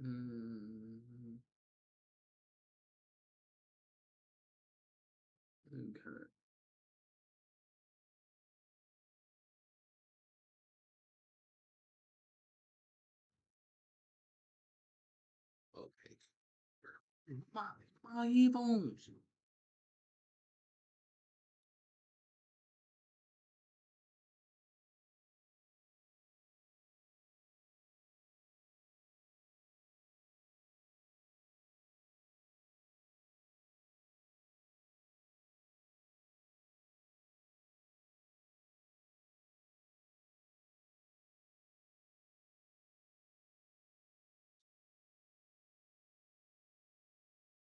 Mm, okay. Okay. My, my earphones.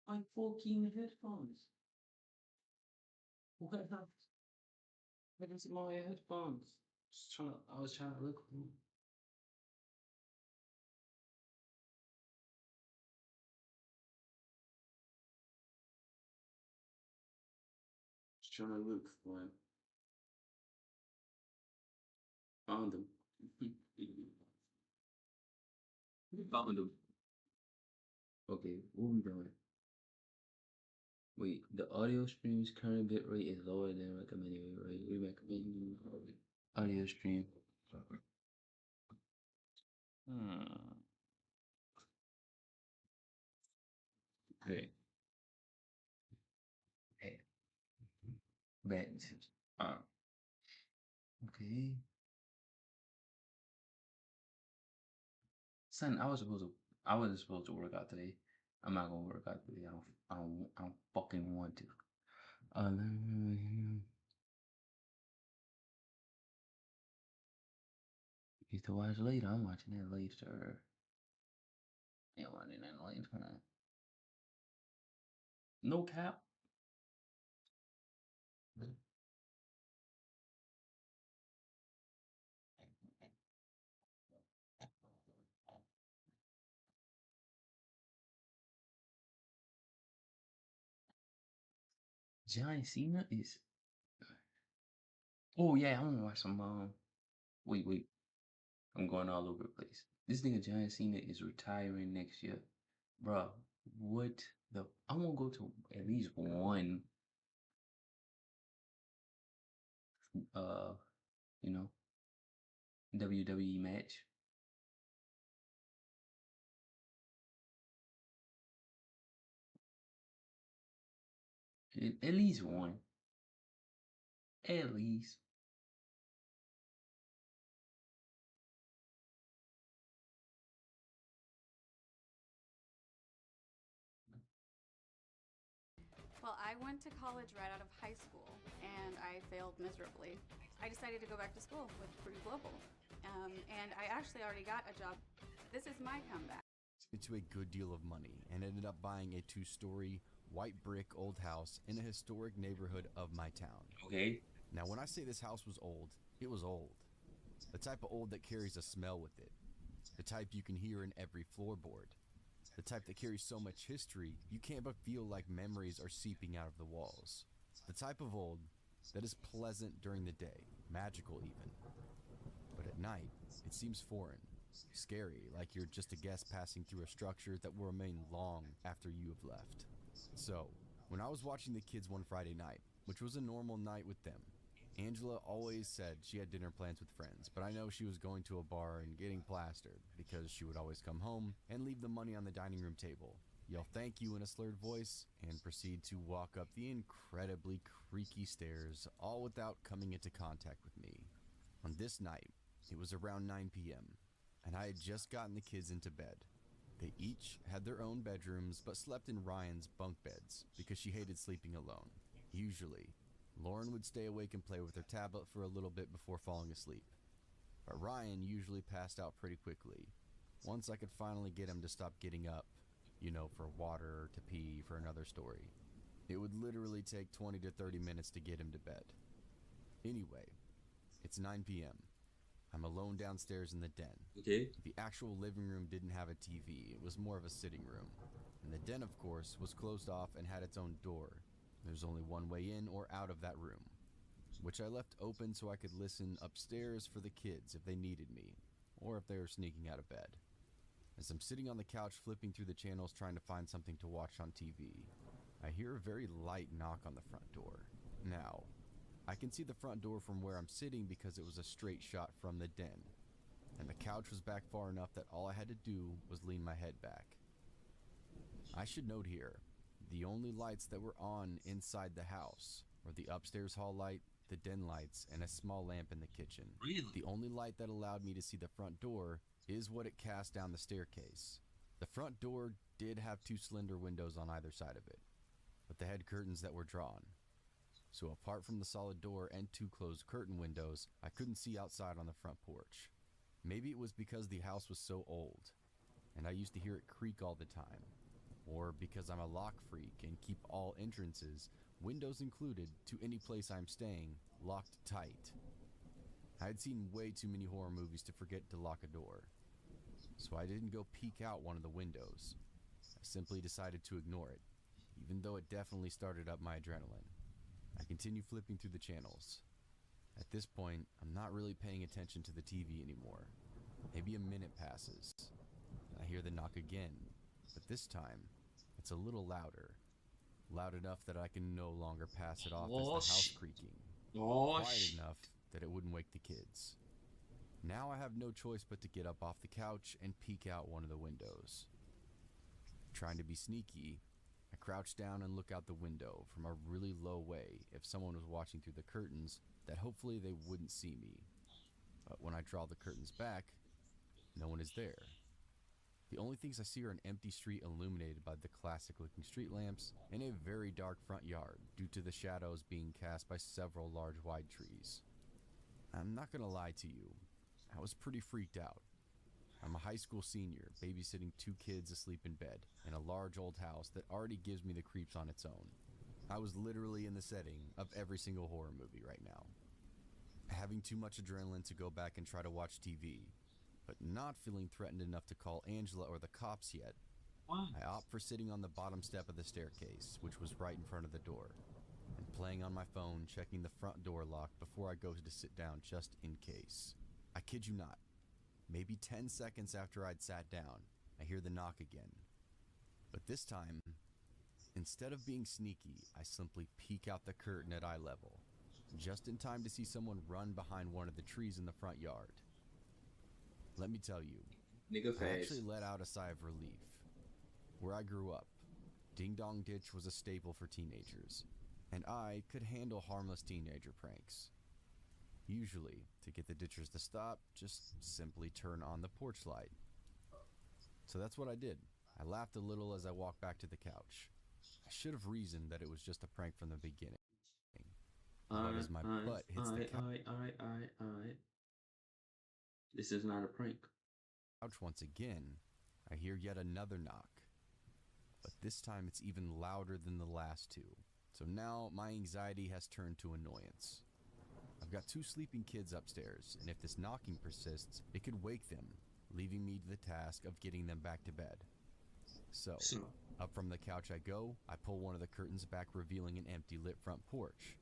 My fucking headphones. What happened? Where is my headphones? I was trying to look for them. Just trying to look for them. Found them. Found them. Okay, what we doing? Wait, the audio stream's current bit rate is lower than recommended rate. We recommend audio stream. Hmm. Okay. Hey, bet. Uh, okay. Son, I wasn't supposed to work out today. I'm not gonna work out today. I don't fucking want to. Uh, you to watch later. I'm watching that later. Yeah, watching that later. No cap. John Cena is. Oh yeah, I'm gonna watch some. Wait. I'm going all over the place. This nigga John Cena is retiring next year, bro. What the? I want to go to at least one. Uh, you know, WWE match. At least one. At least. Well, I went to college right out of high school and I failed miserably. I decided to go back to school with Purdue Global. And I actually already got a job. This is my comeback. Into a good deal of money and ended up buying a 2-story white brick old house in a historic neighborhood of my town. Okay. Now, when I say this house was old, it was old. The type of old that carries a smell with it. The type you can hear in every floorboard. The type that carries so much history you can't but feel like memories are seeping out of the walls. The type of old that is pleasant during the day, magical even. But at night, it seems foreign, scary, like you're just a guest passing through a structure that will remain long after you have left. So, when I was watching the kids one Friday night, which was a normal night with them, Angela always said she had dinner plans with friends, but I know she was going to a bar and getting plastered because she would always come home and leave the money on the dining room table, yell thank you in a slurred voice, and proceed to walk up the incredibly creaky stairs, all without coming into contact with me. On this night, it was around 9 p.m., and I had just gotten the kids into bed. They each had their own bedrooms but slept in Ryan's bunk beds because she hated sleeping alone. Usually, Lauren would stay awake and play with her tablet for a little bit before falling asleep. But Ryan usually passed out pretty quickly. Once I could finally get him to stop getting up, for water or to pee for another story. It would literally take 20 to 30 minutes to get him to bed. Anyway, it's 9 p.m. I'm alone downstairs in the den. Okay. The actual living room didn't have a TV, it was more of a sitting room. And the den, of course, was closed off and had its own door. There's only one way in or out of that room, which I left open so I could listen upstairs for the kids if they needed me, or if they were sneaking out of bed. As I'm sitting on the couch flipping through the channels trying to find something to watch on TV, I hear a very light knock on the front door. Now, I can see the front door from where I'm sitting because it was a straight shot from the den, and the couch was back far enough that all I had to do was lean my head back. I should note here, the only lights that were on inside the house were the upstairs hall light, the den lights, and a small lamp in the kitchen. Really? The only light that allowed me to see the front door is what it cast down the staircase. The front door did have 2 slender windows on either side of it, but they had curtains that were drawn. So apart from the solid door and 2 closed curtain windows, I couldn't see outside on the front porch. Maybe it was because the house was so old, and I used to hear it creak all the time, or because I'm a lock freak and keep all entrances, windows included, to any place I'm staying, locked tight. I had seen way too many horror movies to forget to lock a door, so I didn't go peek out one of the windows. I simply decided to ignore it, even though it definitely started up my adrenaline. I continue flipping through the channels. At this point, I'm not really paying attention to the TV anymore. Maybe a minute passes, and I hear the knock again, but this time, it's a little louder. Loud enough that I can no longer pass it off as the house creaking. Quiet enough that it wouldn't wake the kids. Now I have no choice but to get up off the couch and peek out one of the windows. Trying to be sneaky, I crouch down and look out the window from a really low way if someone was watching through the curtains that hopefully they wouldn't see me. But when I draw the curtains back, no one is there. The only things I see are an empty street illuminated by the classic looking street lamps and a very dark front yard due to the shadows being cast by several large wide trees. I'm not gonna lie to you, I was pretty freaked out. I'm a high school senior babysitting 2 kids asleep in bed in a large old house that already gives me the creeps on its own. I was literally in the setting of every single horror movie right now. Having too much adrenaline to go back and try to watch TV, but not feeling threatened enough to call Angela or the cops yet, I opt for sitting on the bottom step of the staircase, which was right in front of the door, and playing on my phone, checking the front door lock before I go to sit down just in case. I kid you not. Maybe 10 seconds after I'd sat down, I hear the knock again. But this time, instead of being sneaky, I simply peek out the curtain at eye level, just in time to see someone run behind one of the trees in the front yard. Let me tell you, I actually let out a sigh of relief. Where I grew up, Ding Dong Ditch was a staple for teenagers, and I could handle harmless teenager pranks. Usually, to get the ditchers to stop, just simply turn on the porch light. So that's what I did. I laughed a little as I walked back to the couch. I should have reasoned that it was just a prank from the beginning. But as my butt hits the Alright. This is not a prank. couch once again, I hear yet another knock. But this time it's even louder than the last 2. So now my anxiety has turned to annoyance. I've got 2 sleeping kids upstairs, and if this knocking persists, it could wake them, leaving me to the task of getting them back to bed. So, up from the couch I go, I pull one of the curtains back, revealing an empty lit front porch,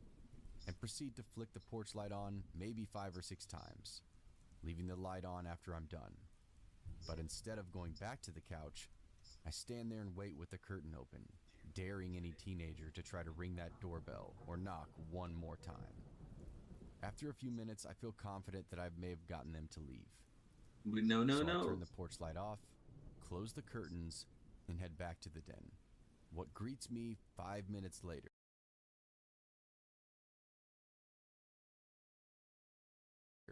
and proceed to flick the porch light on maybe 5 or 6 times, leaving the light on after I'm done. But instead of going back to the couch, I stand there and wait with the curtain open, daring any teenager to try to ring that doorbell or knock one more time. After a few minutes, I feel confident that I may have gotten them to leave. No. I turn the porch light off, close the curtains, and head back to the den. What greets me 5 minutes later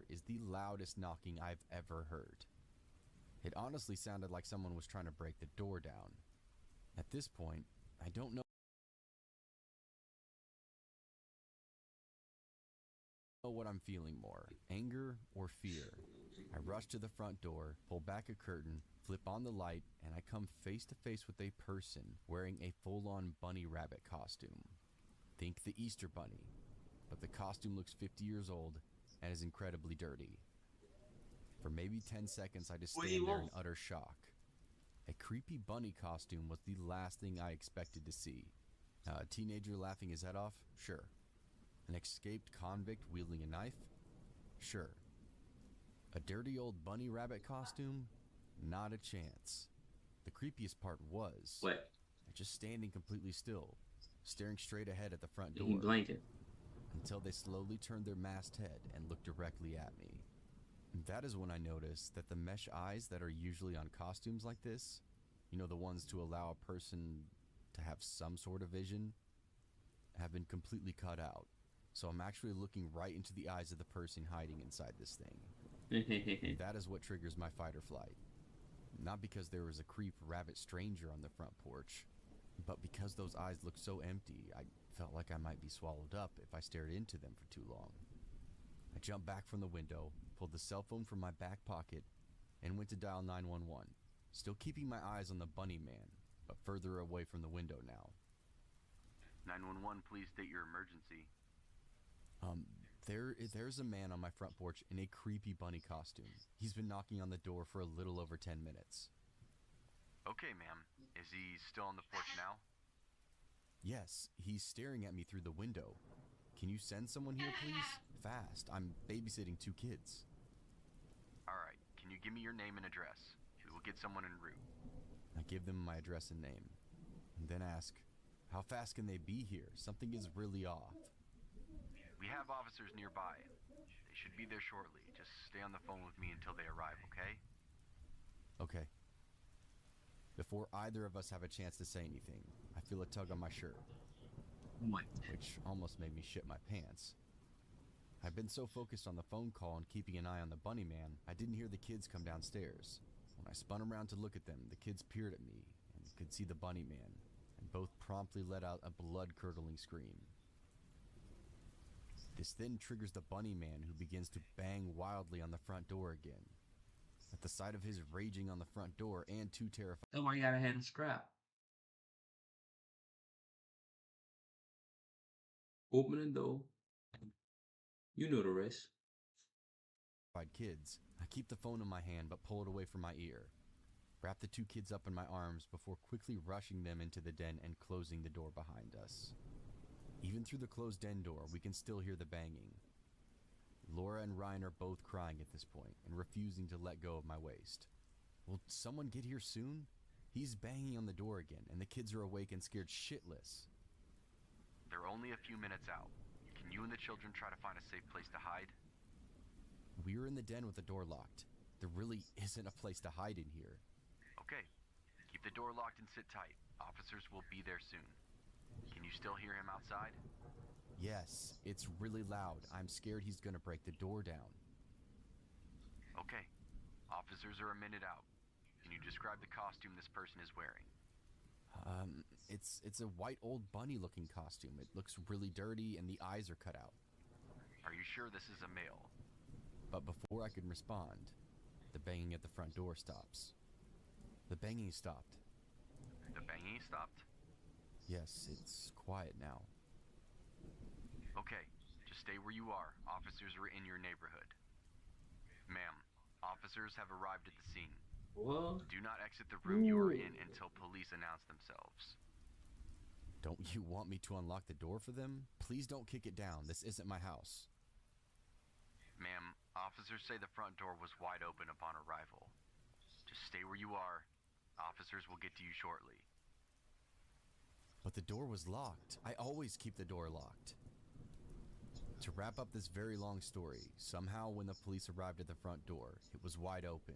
is the loudest knocking I've ever heard. It honestly sounded like someone was trying to break the door down. At this point, I don't know what I'm feeling more, anger or fear. I rush to the front door, pull back a curtain, flip on the light, and I come face to face with a person wearing a full-on bunny rabbit costume. Think the Easter Bunny, but the costume looks 50 years old and is incredibly dirty. For maybe 10 seconds, I just stand there in utter shock. A creepy bunny costume was the last thing I expected to see. A teenager laughing his head off? Sure. An escaped convict wielding a knife? Sure. A dirty old bunny rabbit costume? Not a chance. The creepiest part was What? just standing completely still, staring straight ahead at the front He door blanket. until they slowly turned their masked head and looked directly at me. That is when I noticed that the mesh eyes that are usually on costumes like this, you know, the ones to allow a person to have some sort of vision, have been completely cut out. So I'm actually looking right into the eyes of the person hiding inside this thing. That is what triggers my fight or flight. Not because there was a creep rabbit stranger on the front porch, but because those eyes looked so empty, I felt like I might be swallowed up if I stared into them for too long. I jumped back from the window, pulled the cell phone from my back pocket, and went to dial 911, still keeping my eyes on the bunny man, but further away from the window now. 911, please state your emergency. There's a man on my front porch in a creepy bunny costume. He's been knocking on the door for a little over 10 minutes. Okay, ma'am. Is he still on the porch now? Yes, he's staring at me through the window. Can you send someone here, please? Fast. I'm babysitting 2 kids. Alright, can you give me your name and address? We will get someone en route. I give them my address and name, and then ask, how fast can they be here? Something is really off. We have officers nearby. They should be there shortly. Just stay on the phone with me until they arrive, okay? Okay. Before either of us have a chance to say anything, I feel a tug on my shirt, What? which almost made me shit my pants. I've been so focused on the phone call and keeping an eye on the bunny man, I didn't hear the kids come downstairs. When I spun around to look at them, the kids peered at me and could see the bunny man, and both promptly let out a blood-curdling scream. This then triggers the bunny man, who begins to bang wildly on the front door again. At the sight of his raging on the front door and too terrified That's why you gotta have a scrap. Open the door. You know the rest. kids, I keep the phone in my hand but pull it away from my ear. Wrap the 2 kids up in my arms before quickly rushing them into the den and closing the door behind us. Even through the closed den door, we can still hear the banging. Laura and Ryan are both crying at this point and refusing to let go of my waist. Will someone get here soon? He's banging on the door again, and the kids are awake and scared shitless. They're only a few minutes out. Can you and the children try to find a safe place to hide? We're in the den with the door locked. There really isn't a place to hide in here. Okay. Keep the door locked and sit tight. Officers will be there soon. Can you still hear him outside? Yes, it's really loud. I'm scared he's gonna break the door down. Okay. Officers are a minute out. Can you describe the costume this person is wearing? It's a white old bunny looking costume. It looks really dirty and the eyes are cut out. Are you sure this is a male? But before I can respond, the banging at the front door stops. The banging stopped. The banging stopped? Yes, it's quiet now. Okay, just stay where you are. Officers are in your neighborhood. Ma'am, officers have arrived at the scene. What? Do not exit the room you are in until police announce themselves. Don't you want me to unlock the door for them? Please don't kick it down. This isn't my house. Ma'am, officers say the front door was wide open upon arrival. Just stay where you are. Officers will get to you shortly. But the door was locked. I always keep the door locked. To wrap up this very long story, somehow when the police arrived at the front door, it was wide open,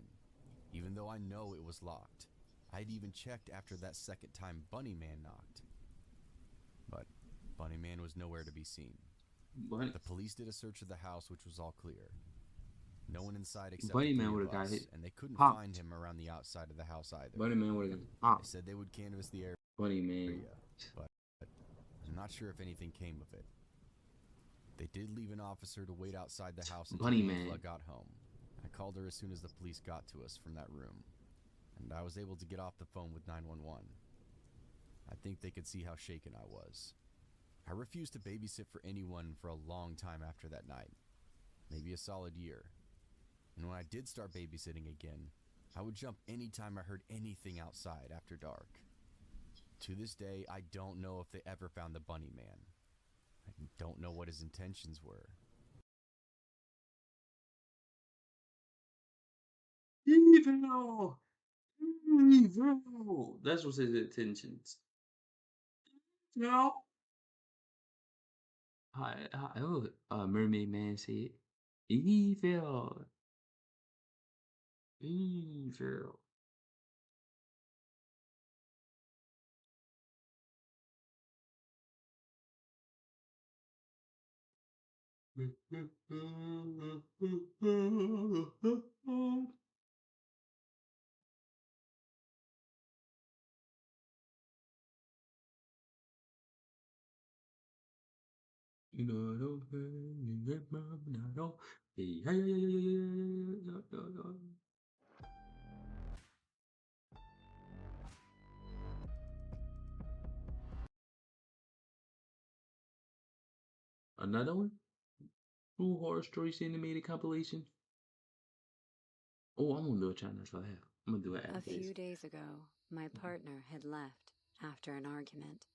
even though I know it was locked. I'd even checked after that second time Bunny Man knocked. But Bunny Man was nowhere to be seen. Bunny, The police did a search of the house, which was all clear. No one inside except Bunny the Man 3 would've of got us, hit. and they couldn't Popped. find him around the outside of the house either. Bunny Man would have been They hot. said they would canvass the area, Bunny Man. but I'm not sure if anything came of it. They did leave an officer to wait outside the house until Bunny Angela Man. got home. I called her as soon as the police got to us from that room, and I was able to get off the phone with 911. I think they could see how shaken I was. I refused to babysit for anyone for a long time after that night, maybe a solid year. And when I did start babysitting again, I would jump anytime I heard anything outside after dark. To this day, I don't know if they ever found the Bunny Man. I don't know what his intentions were. Evil. Evil. That's what's his intentions. No. How Mermaid Man said, evil, evil. You know, I don't care, you get my banana. Hey, hey, hey, hey, hey, hey, hey, hey, hey. Another one? True Horror Stories animated compilation. Oh, I'm gonna do a challenge for that. I'm gonna do it A after this. few days ago, my partner had left after an argument.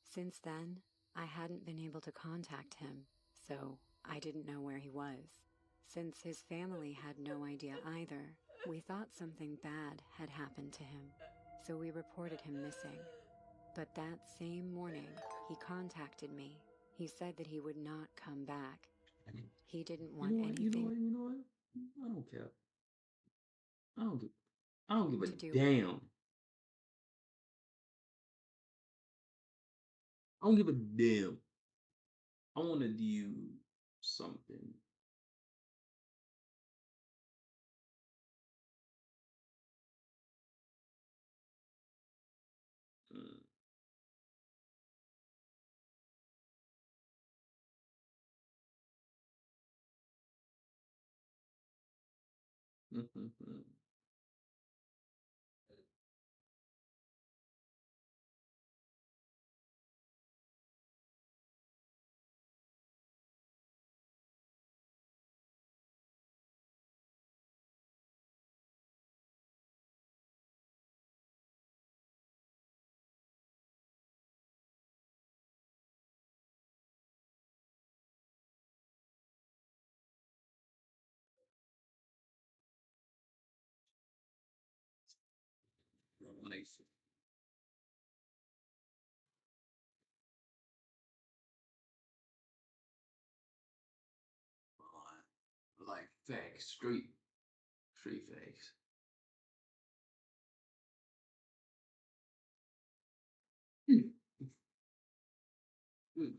Since then, I hadn't been able to contact him, so I didn't know where he was. Since his family had no idea either, we thought something bad had happened to him, so we reported him missing. But that same morning, he contacted me. He said that he would not come back. He didn't You want know what? You know anything what? You know what? I don't care. I don't give. I don't give a to do with me. damn. I don't give a damn. I want to do something. Mm. Nice. Like facts, straight facts. Hmm.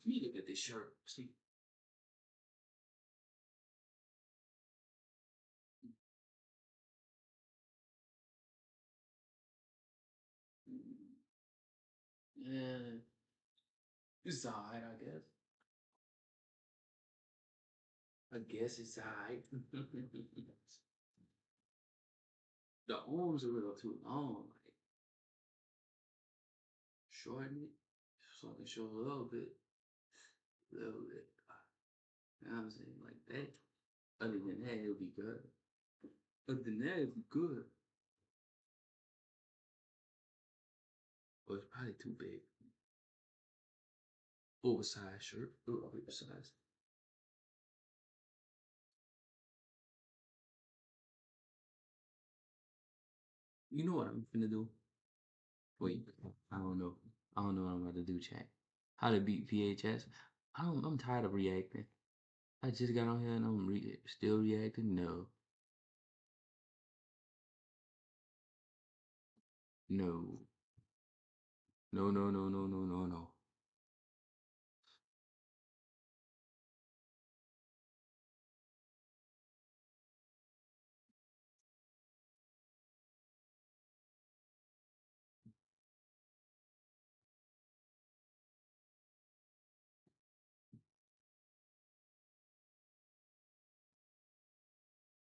You look at this shirt. See, yeah, it's alright, I guess. I guess it's alright. The arms are a little too long. Like, shorten it so I can show a little bit, a little bit. You know what I'm saying? Like that. Other than that, it'll be good. Other than that, it'll be good. But it's probably too big. Oversized shirt. Oversized. You know what I'm finna do? Wait, I don't know. I don't know what I'm about to do, chat. How to beat PHS? I'm tired of reacting. I just got on here and I'm still reacting. No, no, no, no, no, no, no, no, no.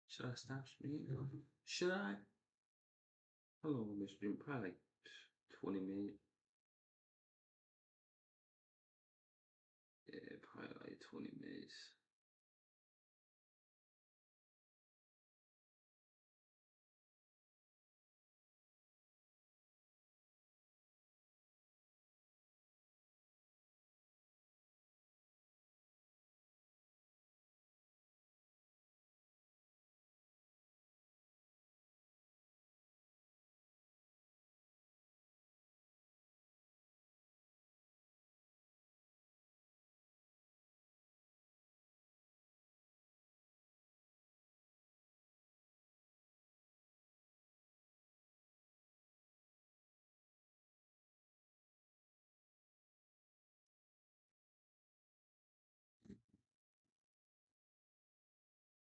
Should I stop streaming? Should I? How long will this stream? Probably like 20 minutes. Yeah, probably like 20 minutes.